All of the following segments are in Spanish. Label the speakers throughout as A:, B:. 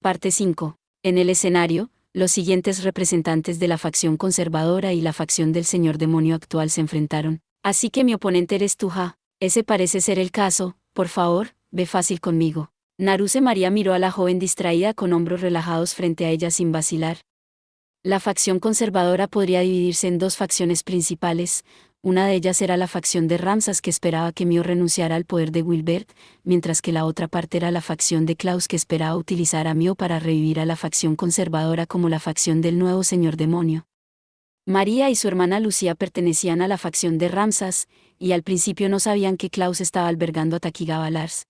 A: Parte 5. En el escenario, los siguientes representantes de la facción conservadora y la facción del señor demonio actual se enfrentaron. Así que mi oponente eres tú, ja. Ese parece ser el caso, por favor, ve fácil conmigo. Naruse María miró a la joven distraída con hombros relajados frente a ella sin vacilar. La facción conservadora podría dividirse en dos facciones principales. Una de ellas era la facción de Ramsas que esperaba que Mio renunciara al poder de Wilbert, mientras que la otra parte era la facción de Klaus que esperaba utilizar a Mio para revivir a la facción conservadora como la facción del nuevo señor demonio. María y su hermana Lucía pertenecían a la facción de Ramsas, y al principio no sabían que Klaus estaba albergando a Takigawa Lars.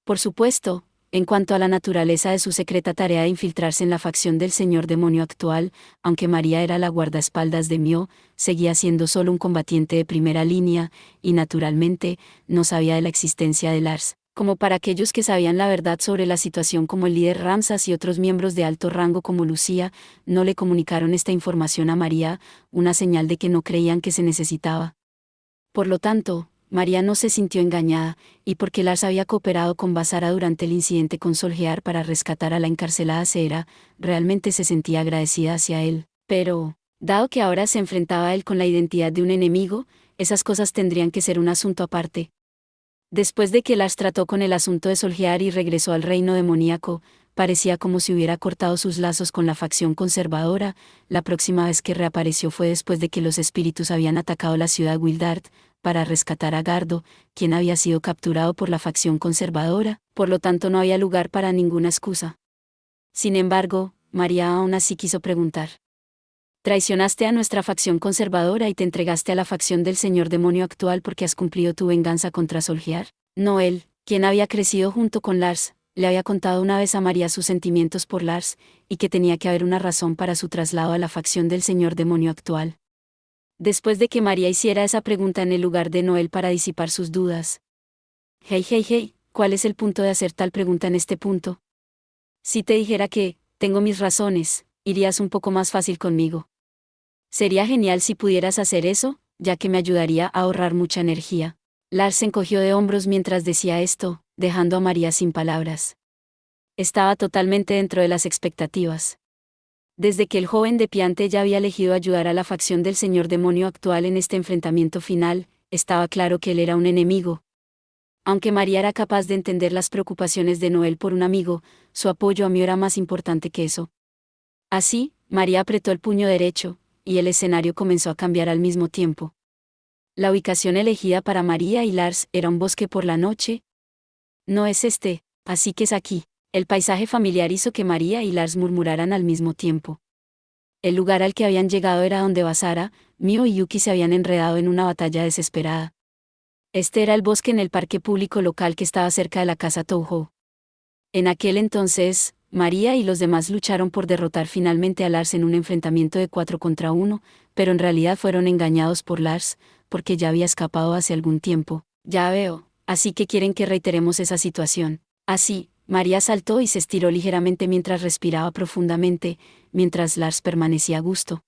A: Por supuesto, en cuanto a la naturaleza de su secreta tarea de infiltrarse en la facción del señor demonio actual, aunque María era la guardaespaldas de Mio, seguía siendo solo un combatiente de primera línea, y naturalmente, no sabía de la existencia de Lars. Como para aquellos que sabían la verdad sobre la situación como el líder Ramsas y otros miembros de alto rango como Lucía, no le comunicaron esta información a María, una señal de que no creían que se necesitaba. Por lo tanto, María no se sintió engañada, y porque Lars había cooperado con Basara durante el incidente con Solgear para rescatar a la encarcelada Seera, realmente se sentía agradecida hacia él. Pero, dado que ahora se enfrentaba a él con la identidad de un enemigo, esas cosas tendrían que ser un asunto aparte. Después de que Lars trató con el asunto de Solgear y regresó al reino demoníaco, parecía como si hubiera cortado sus lazos con la facción conservadora. La próxima vez que reapareció fue después de que los espíritus habían atacado la ciudad Wildart, para rescatar a Gardo, quien había sido capturado por la facción conservadora, por lo tanto no había lugar para ninguna excusa. Sin embargo, María aún así quiso preguntar. Traicionaste a nuestra facción conservadora y te entregaste a la facción del señor demonio actual porque has cumplido tu venganza contra Solgear. Noel, quien había crecido junto con Lars, le había contado una vez a María sus sentimientos por Lars, y que tenía que haber una razón para su traslado a la facción del señor demonio actual. Después de que María hiciera esa pregunta en el lugar de Noel para disipar sus dudas. Hey, ¿cuál es el punto de hacer tal pregunta en este punto? Si te dijera que, tengo mis razones, irías un poco más fácil conmigo. Sería genial si pudieras hacer eso, ya que me ayudaría a ahorrar mucha energía. Lars se encogió de hombros mientras decía esto, dejando a María sin palabras. Estaba totalmente dentro de las expectativas. Desde que el joven depiante ya había elegido ayudar a la facción del señor demonio actual en este enfrentamiento final, estaba claro que él era un enemigo. Aunque María era capaz de entender las preocupaciones de Noel por un amigo, su apoyo a Mio era más importante que eso. Así, María apretó el puño derecho, y el escenario comenzó a cambiar al mismo tiempo. La ubicación elegida para María y Lars era un bosque por la noche. No es este, así que es aquí. El paisaje familiar hizo que María y Lars murmuraran al mismo tiempo. El lugar al que habían llegado era donde Basara, Mio y Yuki se habían enredado en una batalla desesperada. Este era el bosque en el parque público local que estaba cerca de la casa Touhou. En aquel entonces, María y los demás lucharon por derrotar finalmente a Lars en un enfrentamiento de 4 contra 1, pero en realidad fueron engañados por Lars, porque ya había escapado hace algún tiempo. Ya veo, así que quieren que reiteremos esa situación. Así, María saltó y se estiró ligeramente mientras respiraba profundamente, mientras Lars permanecía a gusto.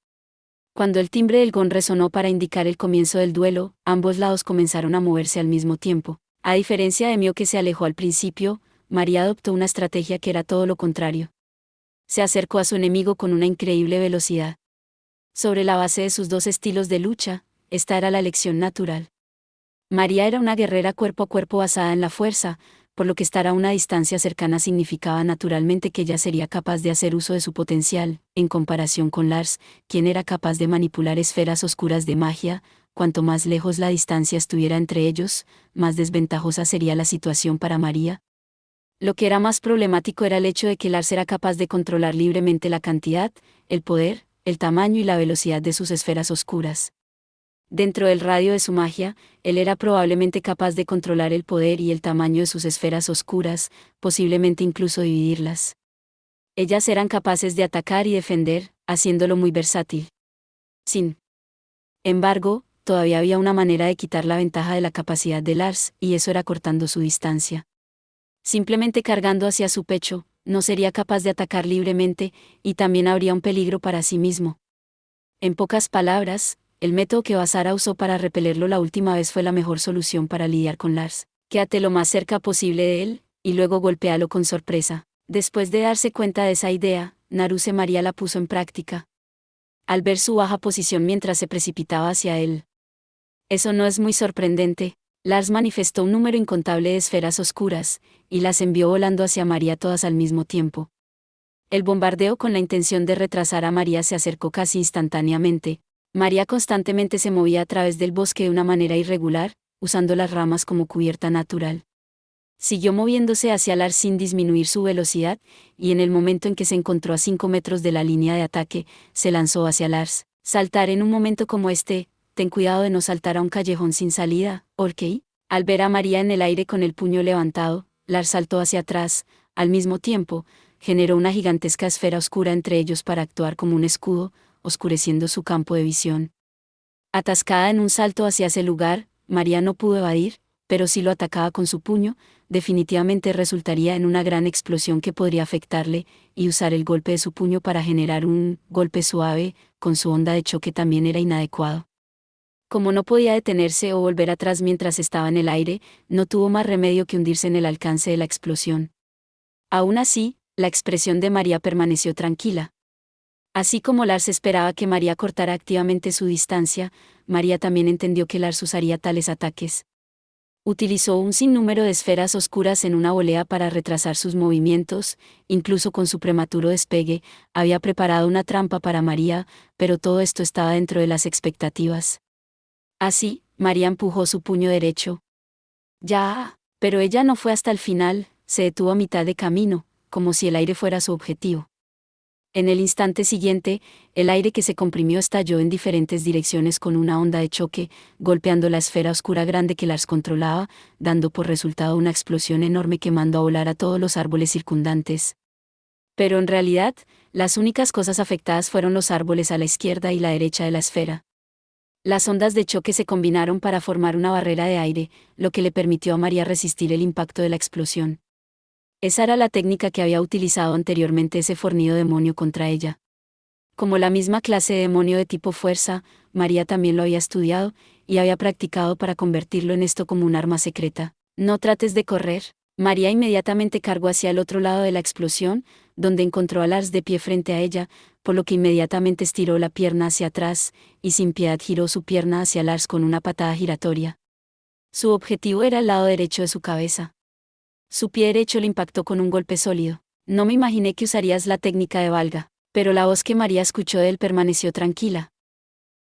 A: Cuando el timbre del gong resonó para indicar el comienzo del duelo, ambos lados comenzaron a moverse al mismo tiempo. A diferencia de Mio que se alejó al principio, María adoptó una estrategia que era todo lo contrario. Se acercó a su enemigo con una increíble velocidad. Sobre la base de sus dos estilos de lucha, esta era la elección natural. María era una guerrera cuerpo a cuerpo basada en la fuerza, por lo que estar a una distancia cercana significaba naturalmente que ella sería capaz de hacer uso de su potencial, en comparación con Lars, quien era capaz de manipular esferas oscuras de magia. Cuanto más lejos la distancia estuviera entre ellos, más desventajosa sería la situación para María. Lo que era más problemático era el hecho de que Lars era capaz de controlar libremente la cantidad, el poder, el tamaño y la velocidad de sus esferas oscuras. Dentro del radio de su magia, él era probablemente capaz de controlar el poder y el tamaño de sus esferas oscuras, posiblemente incluso dividirlas. Ellas eran capaces de atacar y defender, haciéndolo muy versátil. Sin embargo, todavía había una manera de quitar la ventaja de la capacidad de Lars, y eso era cortando su distancia. Simplemente cargando hacia su pecho, no sería capaz de atacar libremente, y también habría un peligro para sí mismo. En pocas palabras, el método que Basara usó para repelerlo la última vez fue la mejor solución para lidiar con Lars. Quédate lo más cerca posible de él, y luego golpéalo con sorpresa. Después de darse cuenta de esa idea, Naruse María la puso en práctica. Al ver su baja posición mientras se precipitaba hacia él. Eso no es muy sorprendente. Lars manifestó un número incontable de esferas oscuras, y las envió volando hacia María todas al mismo tiempo. El bombardeo con la intención de retrasar a María se acercó casi instantáneamente. María constantemente se movía a través del bosque de una manera irregular, usando las ramas como cubierta natural. Siguió moviéndose hacia Lars sin disminuir su velocidad, y en el momento en que se encontró a 5 metros de la línea de ataque, se lanzó hacia Lars. Saltar en un momento como este, ten cuidado de no saltar a un callejón sin salida, ¿ok? Al ver a María en el aire con el puño levantado, Lars saltó hacia atrás, al mismo tiempo, generó una gigantesca esfera oscura entre ellos para actuar como un escudo, oscureciendo su campo de visión. Atascada en un salto hacia ese lugar, María no pudo evadir, pero si lo atacaba con su puño, definitivamente resultaría en una gran explosión que podría afectarle, y usar el golpe de su puño para generar un golpe suave, con su onda de choque también era inadecuado. Como no podía detenerse o volver atrás mientras estaba en el aire, no tuvo más remedio que hundirse en el alcance de la explosión. Aún así, la expresión de María permaneció tranquila. Así como Lars esperaba que María cortara activamente su distancia, María también entendió que Lars usaría tales ataques. Utilizó un sinnúmero de esferas oscuras en una volea para retrasar sus movimientos, incluso con su prematuro despegue, había preparado una trampa para María, pero todo esto estaba dentro de las expectativas. Así, María empujó su puño derecho. Ya, pero ella no fue hasta el final, se detuvo a mitad de camino, como si el aire fuera su objetivo. En el instante siguiente, el aire que se comprimió estalló en diferentes direcciones con una onda de choque, golpeando la esfera oscura grande que las controlaba, dando por resultado una explosión enorme que mandó a volar a todos los árboles circundantes. Pero en realidad, las únicas cosas afectadas fueron los árboles a la izquierda y la derecha de la esfera. Las ondas de choque se combinaron para formar una barrera de aire, lo que le permitió a María resistir el impacto de la explosión. Esa era la técnica que había utilizado anteriormente ese fornido demonio contra ella. Como la misma clase de demonio de tipo fuerza, María también lo había estudiado, y había practicado para convertirlo en esto como un arma secreta. No trates de correr. María inmediatamente cargó hacia el otro lado de la explosión, donde encontró a Lars de pie frente a ella, por lo que inmediatamente estiró la pierna hacia atrás, y sin piedad giró su pierna hacia Lars con una patada giratoria. Su objetivo era el lado derecho de su cabeza. Su pie derecho le impactó con un golpe sólido. No me imaginé que usarías la técnica de valga, pero la voz que María escuchó de él permaneció tranquila.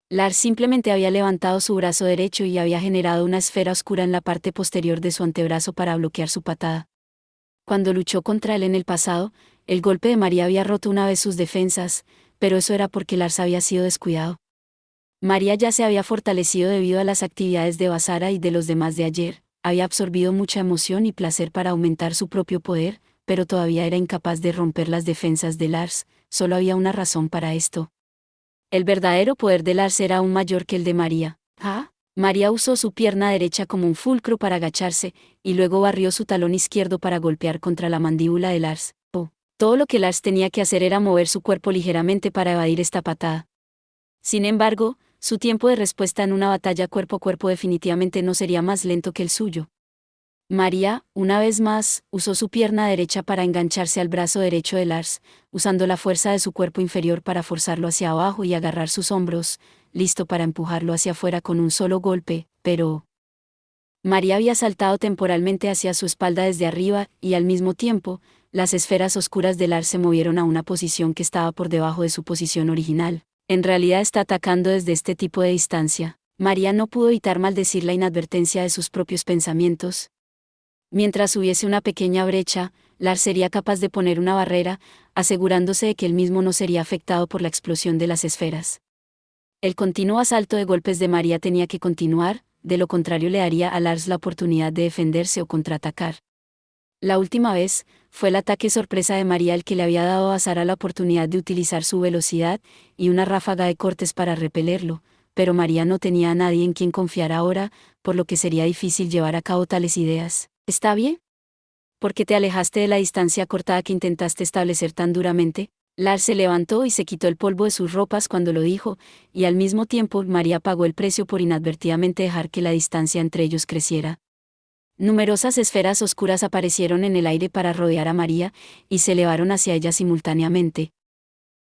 A: Lars simplemente había levantado su brazo derecho y había generado una esfera oscura en la parte posterior de su antebrazo para bloquear su patada. Cuando luchó contra él en el pasado, el golpe de María había roto una vez sus defensas, pero eso era porque Lars había sido descuidado. María ya se había fortalecido debido a las actividades de Basara y de los demás de ayer, había absorbido mucha emoción y placer para aumentar su propio poder, pero todavía era incapaz de romper las defensas de Lars, solo había una razón para esto. El verdadero poder de Lars era aún mayor que el de María. María usó su pierna derecha como un fulcro para agacharse, y luego barrió su talón izquierdo para golpear contra la mandíbula de Lars. Todo lo que Lars tenía que hacer era mover su cuerpo ligeramente para evadir esta patada. Sin embargo, su tiempo de respuesta en una batalla cuerpo a cuerpo definitivamente no sería más lento que el suyo. María, una vez más, usó su pierna derecha para engancharse al brazo derecho de Lars, usando la fuerza de su cuerpo inferior para forzarlo hacia abajo y agarrar sus hombros, listo para empujarlo hacia afuera con un solo golpe, pero María había saltado temporalmente hacia su espalda desde arriba, y al mismo tiempo, las esferas oscuras de Lars se movieron a una posición que estaba por debajo de su posición original. En realidad está atacando desde este tipo de distancia. María no pudo evitar maldecir la inadvertencia de sus propios pensamientos. Mientras hubiese una pequeña brecha, Lars sería capaz de poner una barrera, asegurándose de que él mismo no sería afectado por la explosión de las esferas. El continuo asalto de golpes de María tenía que continuar, de lo contrario le daría a Lars la oportunidad de defenderse o contraatacar. La última vez, fue el ataque sorpresa de María el que le había dado a Sara la oportunidad de utilizar su velocidad y una ráfaga de cortes para repelerlo, pero María no tenía a nadie en quien confiar ahora, por lo que sería difícil llevar a cabo tales ideas. ¿Está bien? ¿Por qué te alejaste de la distancia cortada que intentaste establecer tan duramente? Lars se levantó y se quitó el polvo de sus ropas cuando lo dijo, y al mismo tiempo María pagó el precio por inadvertidamente dejar que la distancia entre ellos creciera. Numerosas esferas oscuras aparecieron en el aire para rodear a María, y se elevaron hacia ella simultáneamente.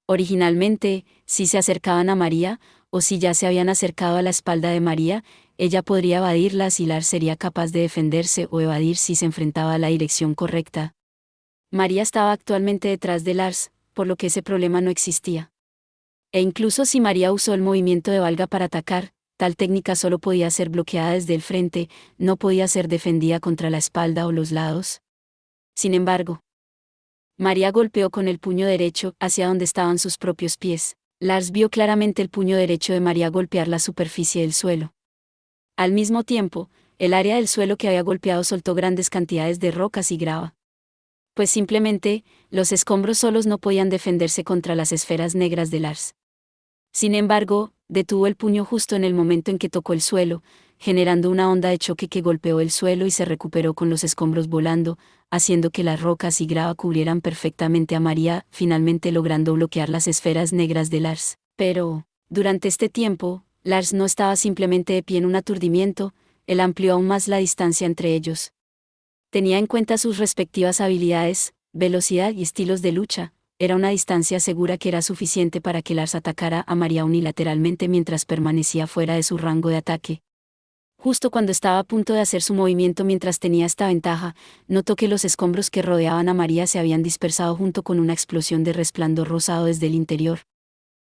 A: Originalmente, si se acercaban a María, o si ya se habían acercado a la espalda de María, ella podría evadirlas y Lars sería capaz de defenderse o evadir si se enfrentaba a la dirección correcta. María estaba actualmente detrás de Lars, por lo que ese problema no existía. E incluso si María usó el movimiento de valga para atacar, tal técnica solo podía ser bloqueada desde el frente, no podía ser defendida contra la espalda o los lados. Sin embargo, María golpeó con el puño derecho hacia donde estaban sus propios pies. Lars vio claramente el puño derecho de María golpear la superficie del suelo. Al mismo tiempo, el área del suelo que había golpeado soltó grandes cantidades de rocas y grava. Pues simplemente, los escombros solos no podían defenderse contra las esferas negras de Lars. Sin embargo, detuvo el puño justo en el momento en que tocó el suelo, generando una onda de choque que golpeó el suelo y se recuperó con los escombros volando, haciendo que las rocas y grava cubrieran perfectamente a María, finalmente logrando bloquear las esferas negras de Lars. Pero, durante este tiempo, Lars no estaba simplemente de pie en un aturdimiento, él amplió aún más la distancia entre ellos. Tenía en cuenta sus respectivas habilidades, velocidad y estilos de lucha. Era una distancia segura que era suficiente para que Lars atacara a María unilateralmente mientras permanecía fuera de su rango de ataque. Justo cuando estaba a punto de hacer su movimiento mientras tenía esta ventaja, notó que los escombros que rodeaban a María se habían dispersado junto con una explosión de resplandor rosado desde el interior.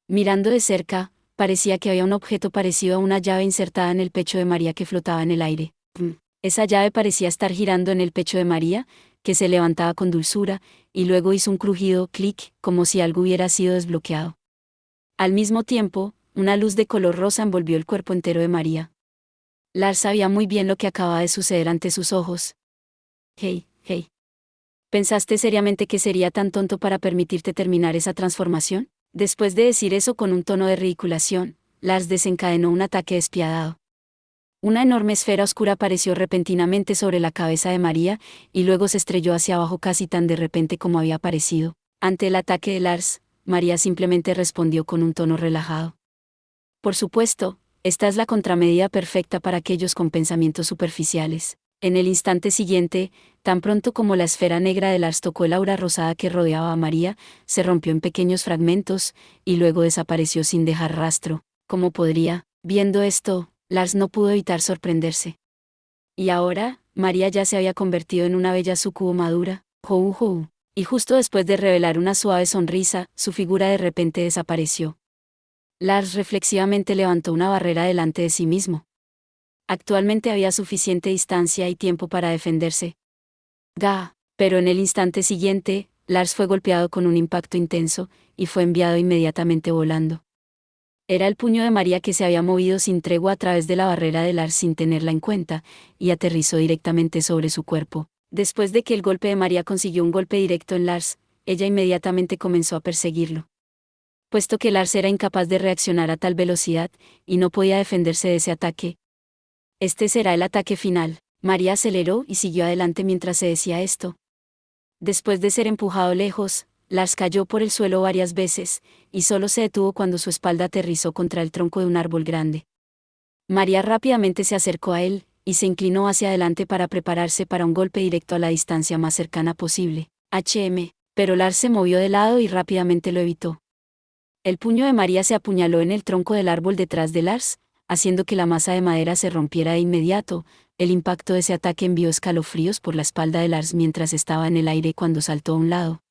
A: Mirando de cerca, parecía que había un objeto parecido a una llave insertada en el pecho de María que flotaba en el aire. Esa llave parecía estar girando en el pecho de María, que se levantaba con dulzura, y luego hizo un crujido clic, como si algo hubiera sido desbloqueado. Al mismo tiempo, una luz de color rosa envolvió el cuerpo entero de María. Lars sabía muy bien lo que acababa de suceder ante sus ojos. Hey. ¿Pensaste seriamente que sería tan tonto para permitirte terminar esa transformación? Después de decir eso con un tono de ridiculación, Lars desencadenó un ataque despiadado. Una enorme esfera oscura apareció repentinamente sobre la cabeza de María, y luego se estrelló hacia abajo casi tan de repente como había aparecido. Ante el ataque de Lars, María simplemente respondió con un tono relajado. Por supuesto, esta es la contramedida perfecta para aquellos con pensamientos superficiales. En el instante siguiente, tan pronto como la esfera negra de Lars tocó el aura rosada que rodeaba a María, se rompió en pequeños fragmentos, y luego desapareció sin dejar rastro. ¿Cómo podría? Viendo esto, Lars no pudo evitar sorprenderse. Y ahora, María ya se había convertido en una bella sucubo madura, y justo después de revelar una suave sonrisa, su figura de repente desapareció. Lars reflexivamente levantó una barrera delante de sí mismo. Actualmente había suficiente distancia y tiempo para defenderse. Pero en el instante siguiente, Lars fue golpeado con un impacto intenso, y fue enviado inmediatamente volando. Era el puño de María que se había movido sin tregua a través de la barrera de Lars sin tenerla en cuenta, y aterrizó directamente sobre su cuerpo. Después de que el golpe de María consiguió un golpe directo en Lars, ella inmediatamente comenzó a perseguirlo. Puesto que Lars era incapaz de reaccionar a tal velocidad, y no podía defenderse de ese ataque. Este será el ataque final. María aceleró y siguió adelante mientras se decía esto. Después de ser empujado lejos, Lars cayó por el suelo varias veces, y solo se detuvo cuando su espalda aterrizó contra el tronco de un árbol grande. María rápidamente se acercó a él, y se inclinó hacia adelante para prepararse para un golpe directo a la distancia más cercana posible. Pero Lars se movió de lado y rápidamente lo evitó. El puño de María se apuñaló en el tronco del árbol detrás de Lars, haciendo que la masa de madera se rompiera de inmediato. El impacto de ese ataque envió escalofríos por la espalda de Lars mientras estaba en el aire cuando saltó a un lado.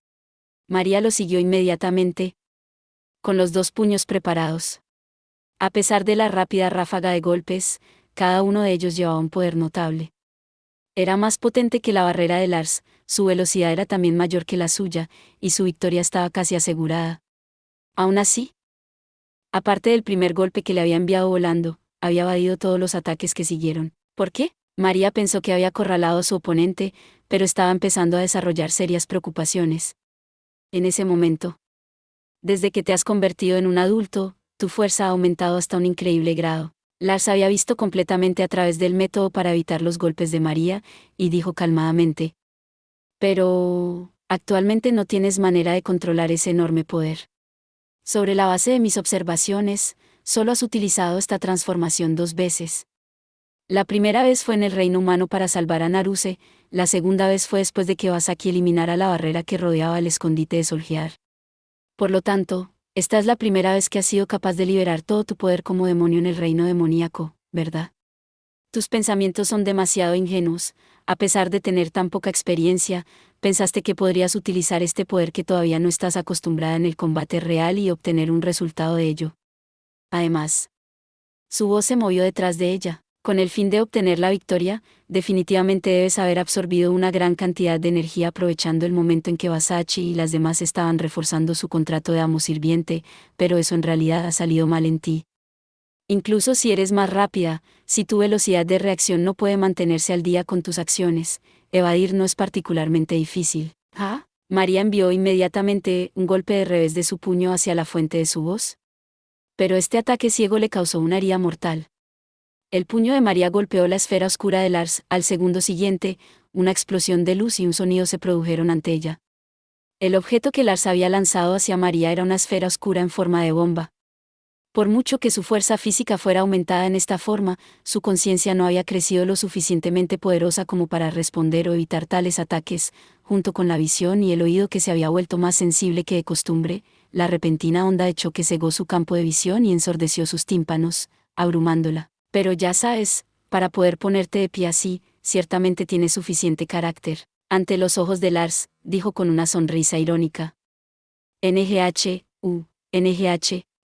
A: María lo siguió inmediatamente, con los dos puños preparados. A pesar de la rápida ráfaga de golpes, cada uno de ellos llevaba un poder notable. Era más potente que la barrera de Lars, su velocidad era también mayor que la suya, y su victoria estaba casi asegurada. Aún así, aparte del primer golpe que le había enviado volando, había evadido todos los ataques que siguieron. ¿Por qué? María pensó que había acorralado a su oponente, pero estaba empezando a desarrollar serias preocupaciones. En ese momento. Desde que te has convertido en un adulto, tu fuerza ha aumentado hasta un increíble grado. Lars había visto completamente a través del método para evitar los golpes de María, y dijo calmadamente. Pero, actualmente no tienes manera de controlar ese enorme poder. Sobre la base de mis observaciones, solo has utilizado esta transformación 2 veces. La primera vez fue en el reino humano para salvar a Naruse, la segunda vez fue después de que Basaki eliminara la barrera que rodeaba el escondite de Solgiar. Por lo tanto, esta es la primera vez que has sido capaz de liberar todo tu poder como demonio en el reino demoníaco, ¿verdad? Tus pensamientos son demasiado ingenuos. A pesar de tener tan poca experiencia, pensaste que podrías utilizar este poder que todavía no estás acostumbrada en el combate real y obtener un resultado de ello. Además, su voz se movió detrás de ella. Con el fin de obtener la victoria, definitivamente debes haber absorbido una gran cantidad de energía aprovechando el momento en que Basachi y las demás estaban reforzando su contrato de amo sirviente, pero eso en realidad ha salido mal en ti. Incluso si eres más rápida, si tu velocidad de reacción no puede mantenerse al día con tus acciones, evadir no es particularmente difícil. ¿Ah? María envió inmediatamente un golpe de revés de su puño hacia la fuente de su voz. Pero este ataque ciego le causó una herida mortal. El puño de María golpeó la esfera oscura de Lars. Al segundo siguiente, una explosión de luz y un sonido se produjeron ante ella. El objeto que Lars había lanzado hacia María era una esfera oscura en forma de bomba. Por mucho que su fuerza física fuera aumentada en esta forma, su conciencia no había crecido lo suficientemente poderosa como para responder o evitar tales ataques, junto con la visión y el oído que se había vuelto más sensible que de costumbre. La repentina onda de choque cegó su campo de visión y ensordeció sus tímpanos, abrumándola. Pero ya sabes, para poder ponerte de pie así, ciertamente tienes suficiente carácter. Ante los ojos de Lars, dijo con una sonrisa irónica. NGH,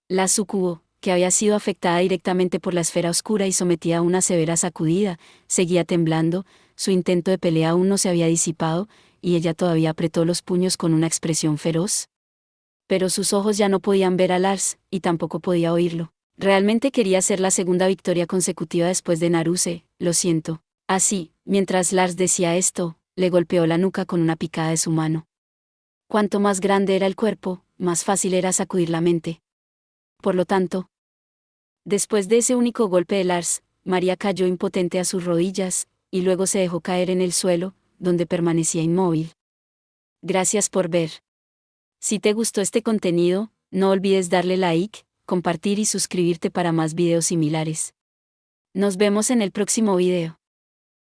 A: la sucubo, que había sido afectada directamente por la esfera oscura y sometida a una severa sacudida, seguía temblando, su intento de pelea aún no se había disipado, y ella todavía apretó los puños con una expresión feroz. Pero sus ojos ya no podían ver a Lars, y tampoco podía oírlo. Realmente quería ser la segunda victoria consecutiva después de Naruse, lo siento. Así, mientras Lars decía esto, le golpeó la nuca con una picada de su mano. Cuanto más grande era el cuerpo, más fácil era sacudir la mente. Por lo tanto, después de ese único golpe de Lars, María cayó impotente a sus rodillas, y luego se dejó caer en el suelo, donde permanecía inmóvil. Gracias por ver. Si te gustó este contenido, no olvides darle like, compartir y suscribirte para más videos similares. Nos vemos en el próximo video.